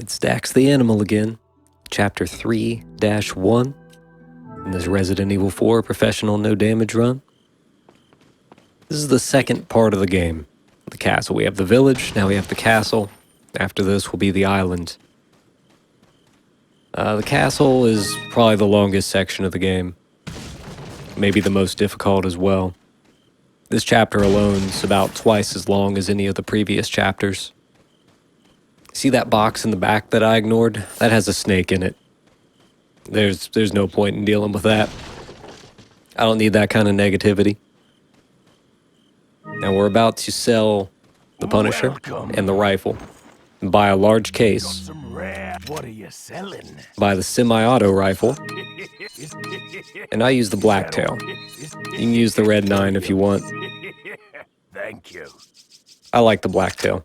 It's DaxTheAnimal again, Chapter 3-1 in this Resident Evil 4 Professional No Damage run. This is the second part of the game, the castle. We have the village, now we have the castle. After this will be the island. The castle is probably the longest section of the game. Maybe the most difficult as well. This chapter alone is about twice as long as any of the previous chapters. See that box in the back that I ignored? That has a snake in it. There's no point in dealing with that. I don't need that kind of negativity. Now we're about to sell the Punisher and the rifle. And buy a large case. What are you selling? Buy the semi-auto rifle. And I use the blacktail. You can use the red 9 if you want. Thank you. I like the blacktail.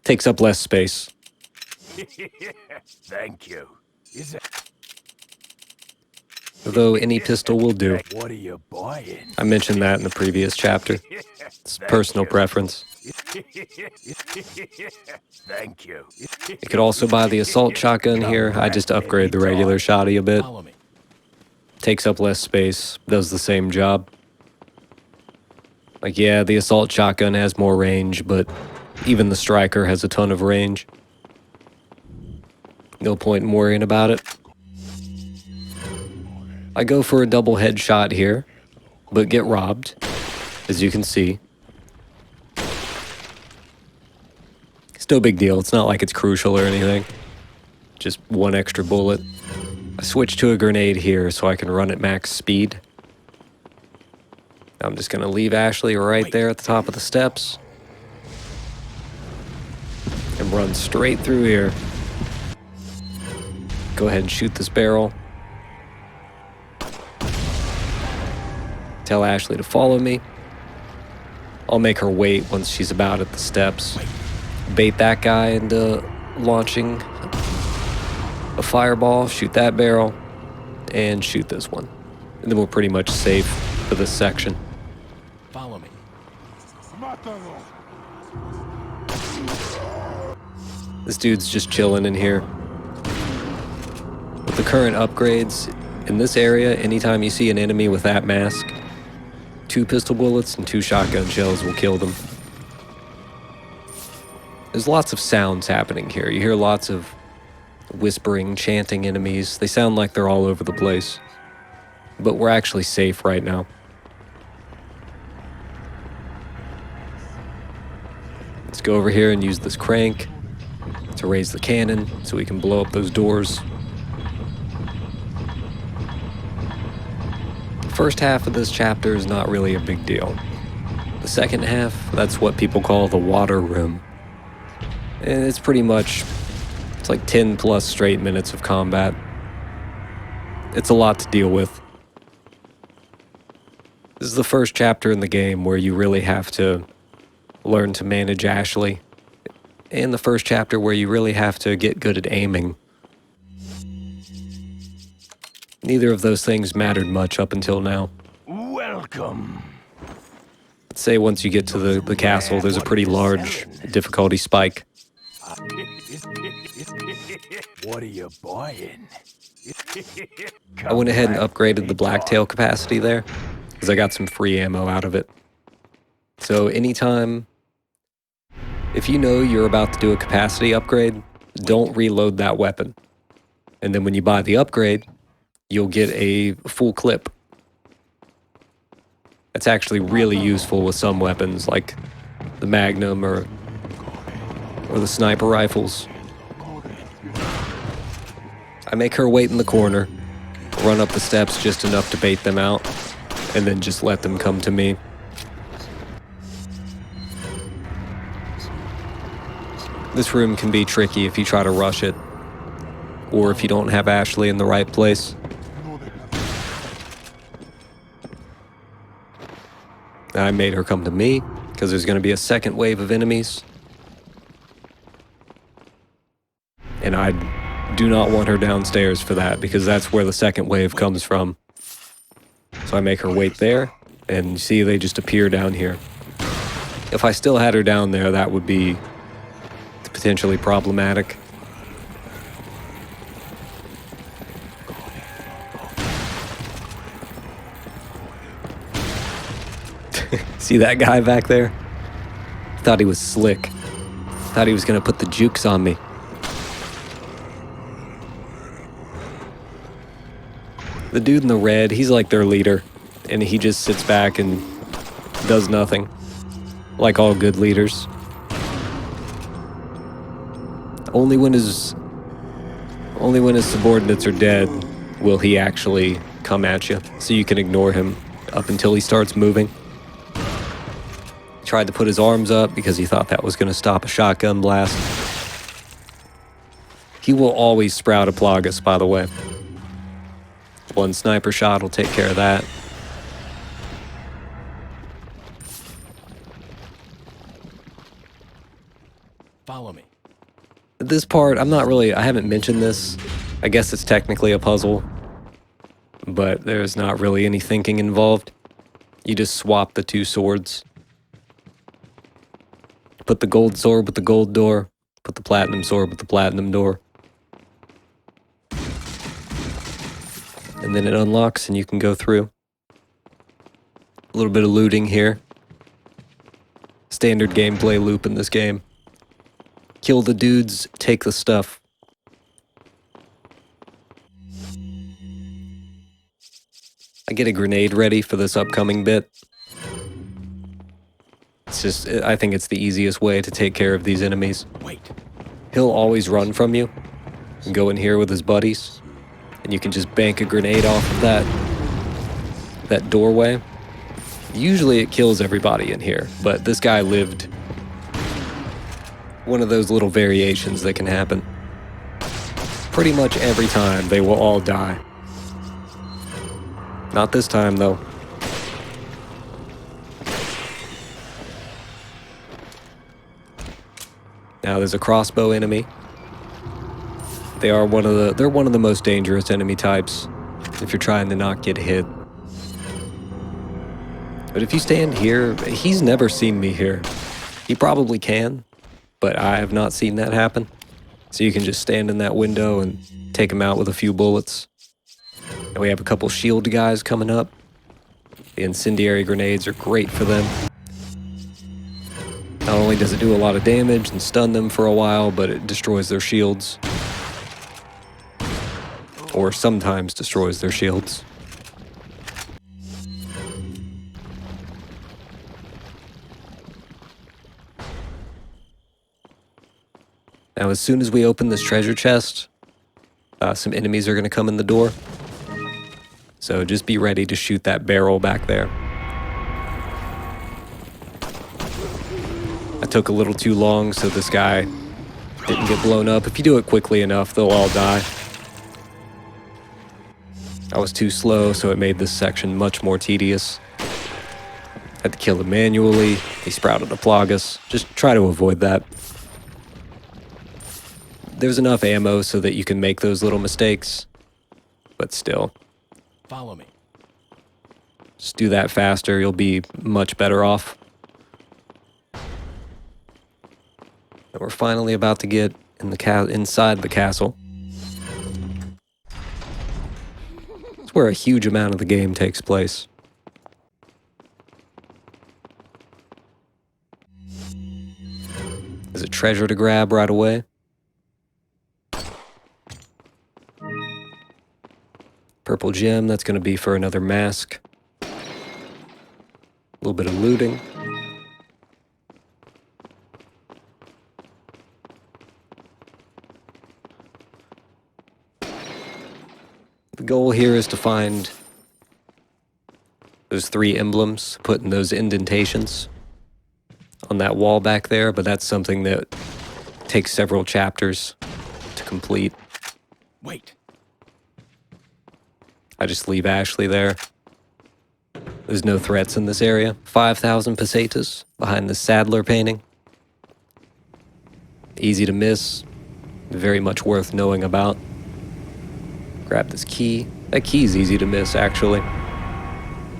Takes up less space. Thank you. Though any pistol will do. What are you buying? I mentioned that in the previous chapter. It's personal preference. Thank you. You could also buy the assault shotgun here. I just upgrade the regular shotty a bit. Takes up less space, does the same job. Like, yeah, the assault shotgun has more range, but even the striker has a ton of range. No point in worrying about it. I go for a double headshot here, but get robbed, as you can see. It's no big deal. It's not like it's crucial or anything. Just one extra bullet. I switch to a grenade here so I can run at max speed. I'm just going to leave Ashley right there at the top of the steps. And run straight through here. Go ahead and shoot this barrel. Tell Ashley to follow me. I'll make her wait once she's about at the steps. Bait that guy into launching a fireball, shoot that barrel, and shoot this one. And then we're pretty much safe for this section. Follow me. This dude's just chilling in here. With the current upgrades, in this area, anytime you see an enemy with that mask, 2 pistol bullets and 2 shotgun shells will kill them. There's lots of sounds happening here. You hear lots of whispering, chanting enemies. They sound like they're all over the place. But we're actually safe right now. Let's go over here and use this crank to raise the cannon so we can blow up those doors. The first half of this chapter is not really a big deal. The second half, that's what people call the water room. And it's pretty much, it's like 10 plus straight minutes of combat. It's a lot to deal with. This is the first chapter in the game where you really have to learn to manage Ashley. And the first chapter where you really have to get good at aiming. Neither of those things mattered much up until now. Welcome. Let's say once you get to the castle, there's a pretty large difficulty spike. What are you buying? I went ahead and upgraded the blacktail capacity there, because I got some free ammo out of it. So anytime, if you know you're about to do a capacity upgrade, don't reload that weapon. And then when you buy the upgrade, you'll get a full clip. That's actually really useful with some weapons, like the Magnum or the sniper rifles. I make her wait in the corner, run up the steps just enough to bait them out, and then just let them come to me. This room can be tricky if you try to rush it, or if you don't have Ashley in the right place. I made her come to me, because there's going to be a second wave of enemies. And I do not want her downstairs for that, because that's where the second wave comes from. So I make her wait there, and you see they just appear down here. If I still had her down there, that would be potentially problematic. See that guy back there? Thought he was slick. Thought he was gonna put the jukes on me. The dude in the red, he's like their leader, and he just sits back and does nothing, like all good leaders. Only when his subordinates are dead will he actually come at you, so you can ignore him up until he starts moving. He tried to put his arms up because he thought that was going to stop a shotgun blast. He will always sprout a Plagas, by the way. One sniper shot will take care of that. Follow me. This part, I haven't mentioned this. I guess it's technically a puzzle, but there's not really any thinking involved. You just swap the two swords. Put the gold sword with the gold door, put the platinum sword with the platinum door. And then it unlocks and you can go through. A little bit of looting here. Standard gameplay loop in this game. Kill the dudes, take the stuff. I get a grenade ready for this upcoming bit. I think it's the easiest way to take care of these enemies. Wait. He'll always run from you and go in here with his buddies. And you can just bank a grenade off of that doorway. Usually it kills everybody in here, but this guy lived one of those little variations that can happen. Pretty much every time they will all die. Not this time though. Now there's a crossbow enemy. They're one of the most dangerous enemy types if you're trying to not get hit. But if you stand here, he's never seen me here. He probably can, but I have not seen that happen. So you can just stand in that window and take him out with a few bullets. And we have a couple shield guys coming up. The incendiary grenades are great for them. Not only does it do a lot of damage and stun them for a while, but it destroys their shields. Or sometimes destroys their shields. Now, as soon as we open this treasure chest, some enemies are going to come in the door. So just be ready to shoot that barrel back there. I took a little too long, so this guy didn't get blown up. If you do it quickly enough, they'll all die. I was too slow, so it made this section much more tedious. Had to kill him manually. He sprouted a Plagas. Just try to avoid that. There's enough ammo so that you can make those little mistakes, but still. Follow me. Just do that faster, you'll be much better off. And we're finally about to get in the inside the castle. It's where a huge amount of the game takes place. There's a treasure to grab right away. Purple gem, that's going to be for another mask. A little bit of looting. The goal here is to find those 3 emblems, put in those indentations on that wall back there, but that's something that takes several chapters to complete. Wait. I just leave Ashley there. There's no threats in this area. 5,000 pesetas behind the Sadler painting. Easy to miss. Very much worth knowing about. Grab this key. That key's easy to miss, actually.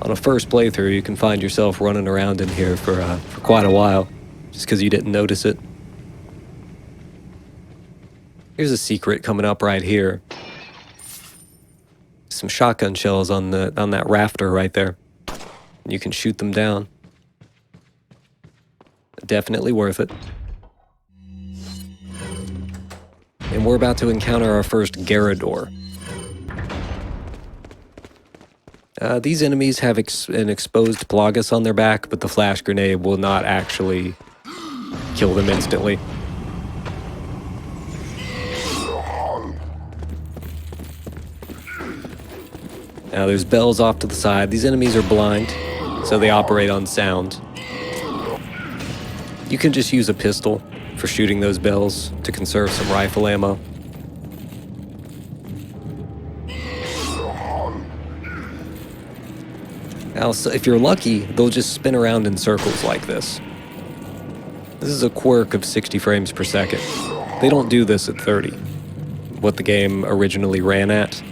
On a first playthrough, you can find yourself running around in here for quite a while, just because you didn't notice it. Here's a secret coming up right here. Some shotgun shells on that rafter right there. You can shoot them down. Definitely worth it. And we're about to encounter our first garrador. These enemies have an exposed Plagas on their back, but the flash grenade will not actually kill them instantly. Now there's bells off to the side. These enemies are blind, so they operate on sound. You can just use a pistol for shooting those bells to conserve some rifle ammo. Now, so if you're lucky, they'll just spin around in circles like this. This is a quirk of 60 frames per second. They don't do this at 30, what the game originally ran at.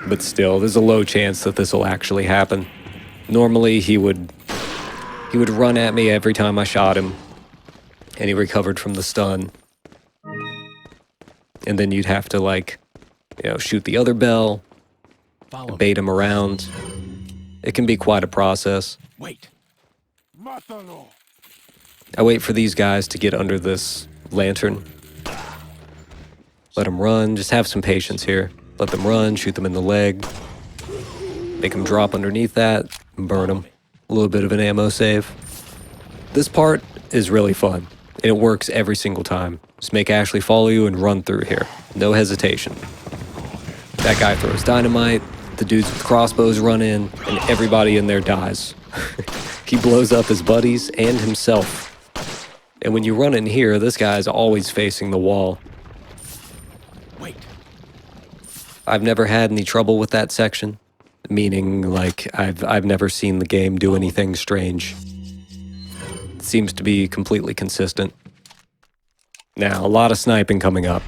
But still, there's a low chance that this will actually happen. Normally, he would run at me every time I shot him, and he recovered from the stun. And then you'd have to, like, shoot the other bell, bait him around. It can be quite a process. Wait. I wait for these guys to get under this lantern. Let them run. Just have some patience here. Let them run, shoot them in the leg. Make them drop underneath that, and burn them. A little bit of an ammo save. This part is really fun, and it works every single time. Just make Ashley follow you and run through here. No hesitation. That guy throws dynamite, the dudes with crossbows run in, and everybody in there dies. He blows up his buddies and himself. And when you run in here, this guy's always facing the wall. Wait. I've never had any trouble with that section, meaning, like, I've never seen the game do anything strange. It seems to be completely consistent. Now, a lot of sniping coming up.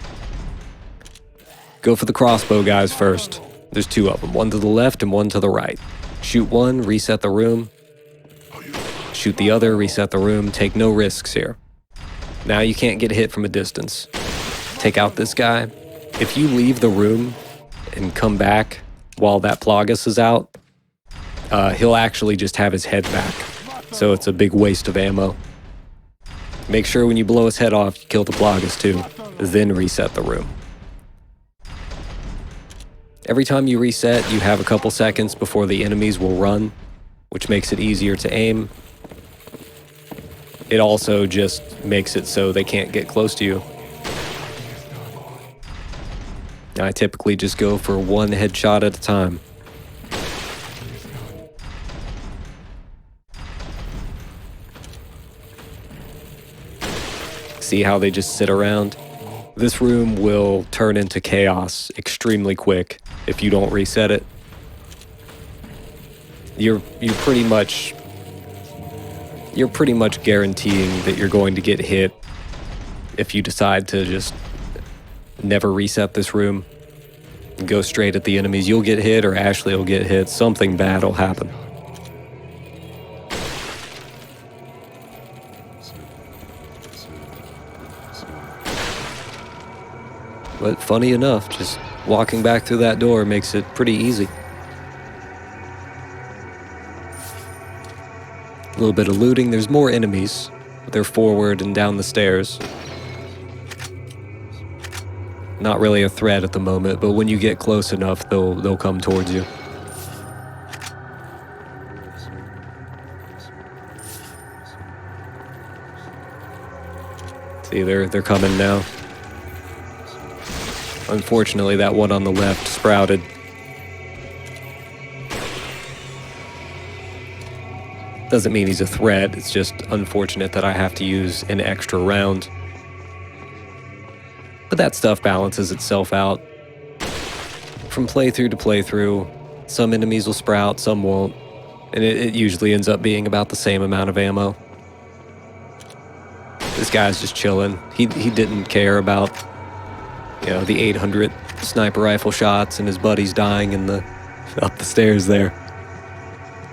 Go for the crossbow guys first. There's two of them, one to the left and one to the right. Shoot one, reset the room. Shoot the other, reset the room. Take no risks here. Now you can't get hit from a distance. Take out this guy. If you leave the room and come back while that Plagas is out, he'll actually just have his head back. So it's a big waste of ammo. Make sure when you blow his head off, you kill the Plagas too. Then reset the room. Every time you reset, you have a couple seconds before the enemies will run, which makes it easier to aim. It also just makes it so they can't get close to you. I typically just go for one headshot at a time. See how they just sit around? This room will turn into chaos extremely quick if you don't reset it. You're pretty much guaranteeing that you're going to get hit if you decide to just never reset this room and go straight at the enemies. You'll get hit, or Ashley will get hit. Something bad will happen. But funny enough, just walking back through that door makes it pretty easy. A little bit of looting. There's more enemies. They're forward and down the stairs. Not really a threat at the moment, but when you get close enough, they'll come towards you. See, they're coming now. Unfortunately, that one on the left sprouted. Doesn't mean he's a threat, it's just unfortunate that I have to use an extra round. But that stuff balances itself out. From playthrough to playthrough, some enemies will sprout, some won't, and it usually ends up being about the same amount of ammo. This guy's just chilling. He didn't care about, the 800 sniper rifle shots and his buddies dying up the stairs there.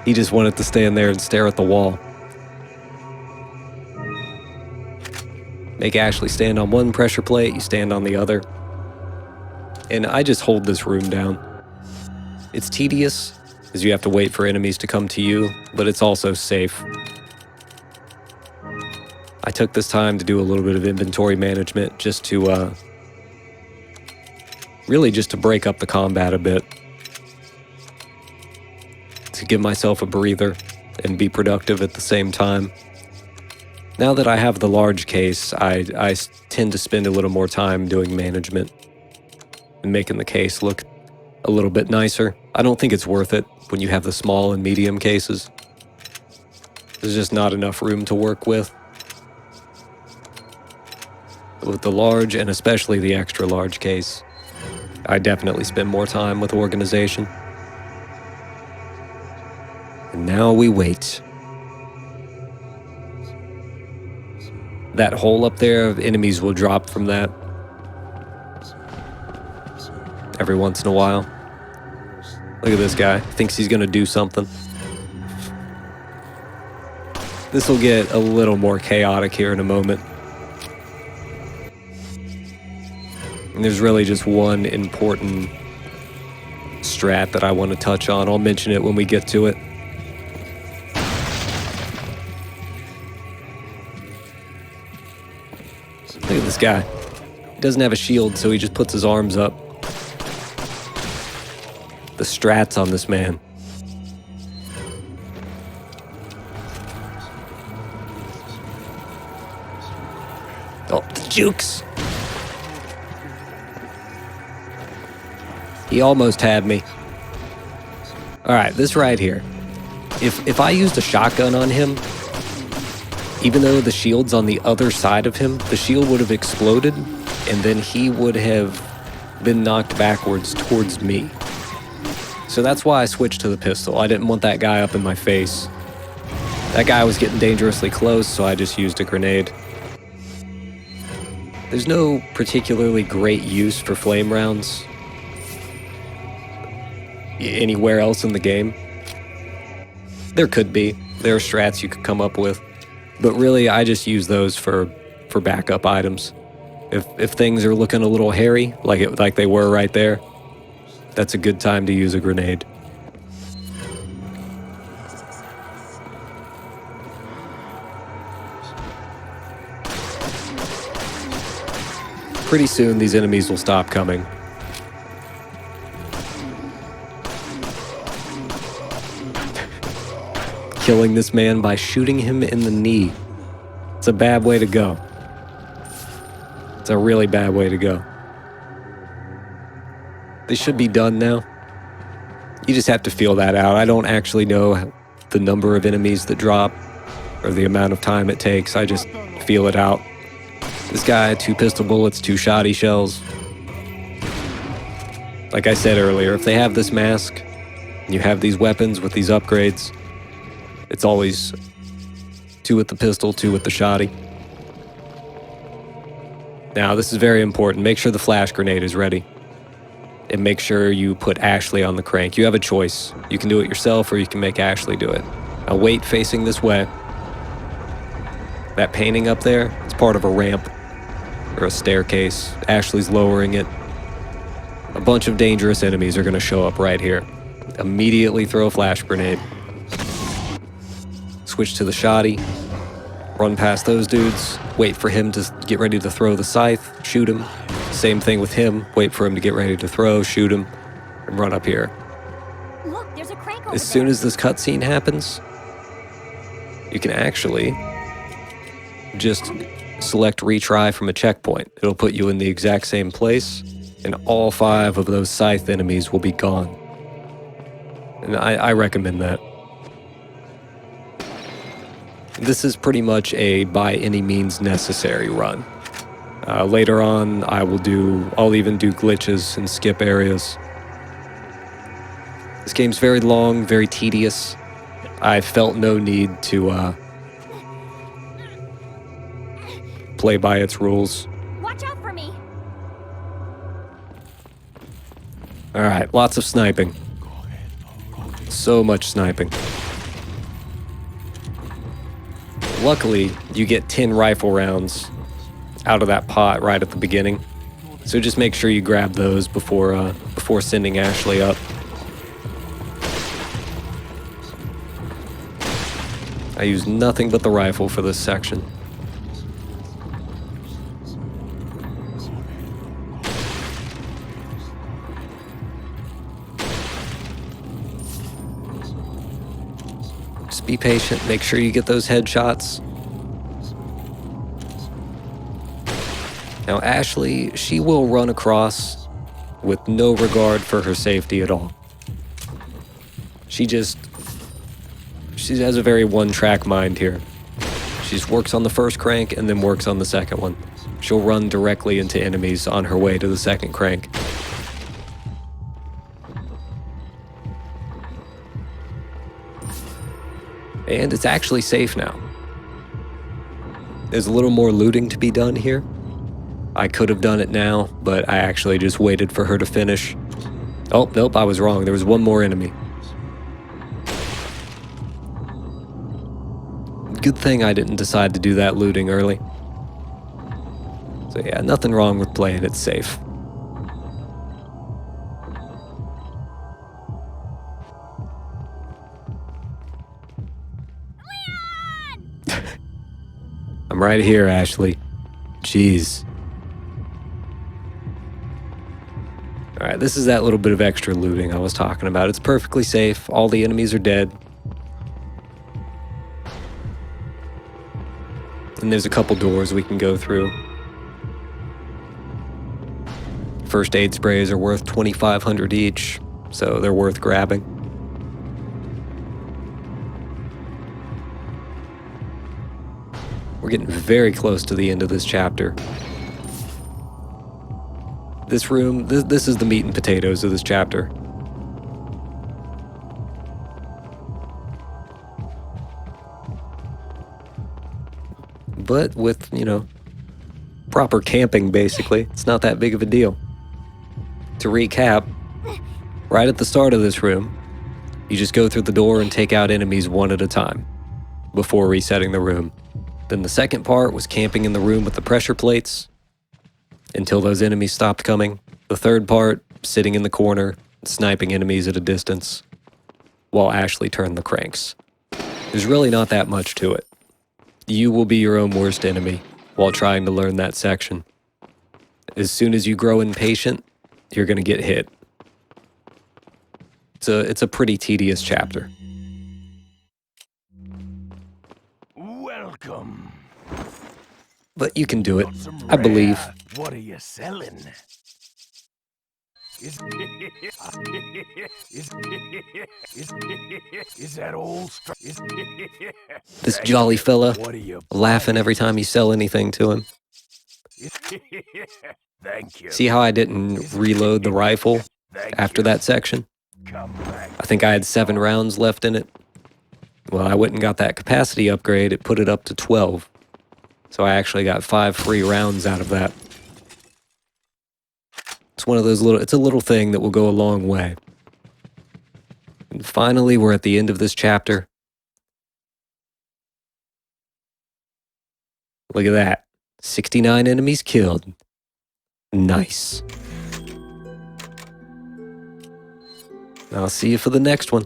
He just wanted to stand there and stare at the wall. Make Ashley stand on one pressure plate, you stand on the other. And I just hold this room down. It's tedious, as you have to wait for enemies to come to you, but it's also safe. I took this time to do a little bit of inventory management just to, really just to break up the combat a bit. To give myself a breather and be productive at the same time. Now that I have the large case, I tend to spend a little more time doing management and making the case look a little bit nicer. I don't think it's worth it when you have the small and medium cases. There's just not enough room to work with. With the large, and especially the extra large case, I definitely spend more time with organization. And now we wait. That hole up there, enemies will drop from that every once in a while. Look at this guy, thinks he's gonna do something. This will get a little more chaotic here in a moment. And there's really just one important strat that I want to touch on. I'll mention it when we get to it. Look at this guy. He doesn't have a shield, so he just puts his arms up. The strats on this man. Oh, the jukes! He almost had me. Alright, this right here. If I used a shotgun on him, even though the shield's on the other side of him, the shield would have exploded, and then he would have been knocked backwards towards me. So that's why I switched to the pistol. I didn't want that guy up in my face. That guy was getting dangerously close, so I just used a grenade. There's no particularly great use for flame rounds anywhere else in the game. There could be. There are strats you could come up with. But really, I just use those for backup items. If things are looking a little hairy, like they were right there, that's a good time to use a grenade. Pretty soon, these enemies will stop coming. Killing this man by shooting him in the knee. It's a bad way to go. It's a really bad way to go. They should be done now. You just have to feel that out. I don't actually know the number of enemies that drop or the amount of time it takes. I just feel it out. This guy, 2 pistol bullets, 2 shoddy shells. Like I said earlier, if they have this mask, and you have these weapons with these upgrades, it's always 2 with the pistol, 2 with the shoddy. Now, this is very important. Make sure the flash grenade is ready. And make sure you put Ashley on the crank. You have a choice. You can do it yourself, or you can make Ashley do it. Now wait facing this way. That painting up there, it's part of a ramp or a staircase. Ashley's lowering it. A bunch of dangerous enemies are going to show up right here. Immediately throw a flash grenade. Switch to the shoddy. Run past those dudes. Wait for him to get ready to throw the scythe. Shoot him. Same thing with him. Wait for him to get ready to throw. Shoot him. And run up here. Look, there's a crank over As soon as this cutscene happens, you can actually just select retry from a checkpoint. It'll put you in the exact same place, and all 5 of those scythe enemies will be gone. And I recommend that. This is pretty much a by any means necessary run. Later on, I'll even do glitches and skip areas. This game's very long, very tedious. I felt no need to play by its rules. Watch out for me. Alright, lots of sniping. So much sniping. Luckily, you get 10 rifle rounds out of that pot right at the beginning. So just make sure you grab those before sending Ashley up. I used nothing but the rifle for this section. Just be patient, make sure you get those headshots. Now Ashley, she will run across with no regard for her safety at all. She has a very one-track mind here. She just works on the first crank and then works on the second one. She'll run directly into enemies on her way to the second crank. And it's actually safe now. There's a little more looting to be done here. I could have done it now, but I actually just waited for her to finish. Oh, nope, I was wrong. There was one more enemy. Good thing I didn't decide to do that looting early. So yeah, nothing wrong with playing it safe. I'm right here, Ashley. Jeez. Alright, this is that little bit of extra looting I was talking about. It's perfectly safe. All the enemies are dead. And there's a couple doors we can go through. First aid sprays are worth 2,500 each, so they're worth grabbing. We're getting very close to the end of this chapter. This room, this is the meat and potatoes of this chapter. But with, proper camping, basically, it's not that big of a deal. To recap, right at the start of this room, you just go through the door and take out enemies one at a time before resetting the room. Then the second part was camping in the room with the pressure plates until those enemies stopped coming. The third part, sitting in the corner, sniping enemies at a distance while Ashley turned the cranks. There's really not that much to it. You will be your own worst enemy while trying to learn that section. As soon as you grow impatient, you're going to get hit. It's a pretty tedious chapter. Welcome. But you can do it, Got some I believe. rare. What are you selling? Is that old stuff? This jolly fella, What are you laughing every time you sell anything to him. Thank you. See how I didn't reload the rifle after that section? Come back. I think I had 7 rounds left in it. Well, I went and got that capacity upgrade. It put it up to 12. So I actually got 5 free rounds out of that. It's one of those it's a little thing that will go a long way. And finally, we're at the end of this chapter. Look at that. 69 enemies killed. Nice. I'll see you for the next one.